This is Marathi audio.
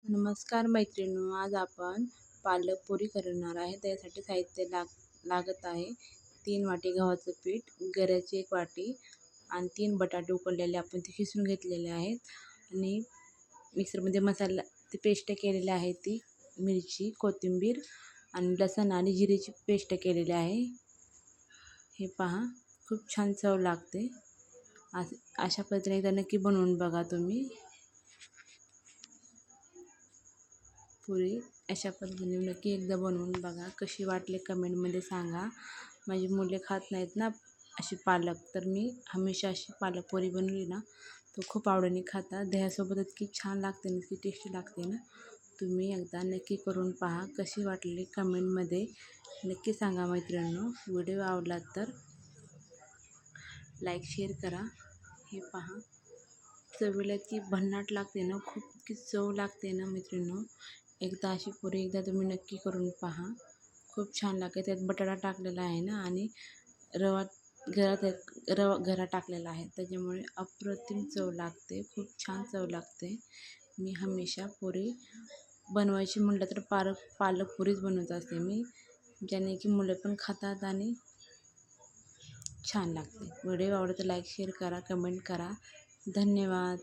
नमस्कार मैत्रिणींनो, आज आपण पालक पुरी करणार आहे. त्यासाठी साहित्य लागत आहे 3 वाटी गव्हाचं पीठ, गऱ्याची 1 वाटी आणि 3 बटाटे उकडलेले आपण ते खिसून घेतलेले आहेत आणि मिक्सरमध्ये मसाला ती पेस्ट केलेली आहे. ती मिरची, कोथिंबीर आणि लसूण आणि जिऱ्याची पेस्ट केलेली आहे. हे पहा, खूप छान चव लागते. अशा पद्धतीने एकदा नक्की बनवून बघा तुम्ही पुरी. अशा पद्धतीने नक्की एकदा बनवून बघा. कशी वाटली कमेंटमध्ये सांगा. माझी मुले खात नाहीत ना अशी पालक, तर मी हमेशा अशी पालक पुरी बनवली ना तो खूप आवडीने खातात. दह्यासोबत इतकी छान लागते ना, इतकी टेस्टी लागते ना. तुम्ही एकदा नक्की करून पहा. कशी वाटली कमेंटमध्ये नक्की सांगा मैत्रिणींनो. व्हिडिओ आवडला तर लाईक शेअर करा. हे पहा, चवीला इतकी भन्नाट लागते ना, खूप इतकी चव लागते ना मैत्रिणींनो. एकदा अशी पुरी एकदा तुम्ही नक्की करून पहा. खूप छान लागते. त्यात बटाटा टाकलेला आहे ना आणि रवा गरा टाकलेला आहे, त्याच्यामुळे अप्रतिम चव लागते. खूप छान चव लागते. मी हमेशा पुरी बनवायची म्हटलं तर पालक पुरीच बनवत असते मी, ज्याने की मुलं पण खातात आणि छान लागते. व्हिडिओ आवडला तर लाईक शेअर करा, कमेंट करा. धन्यवाद.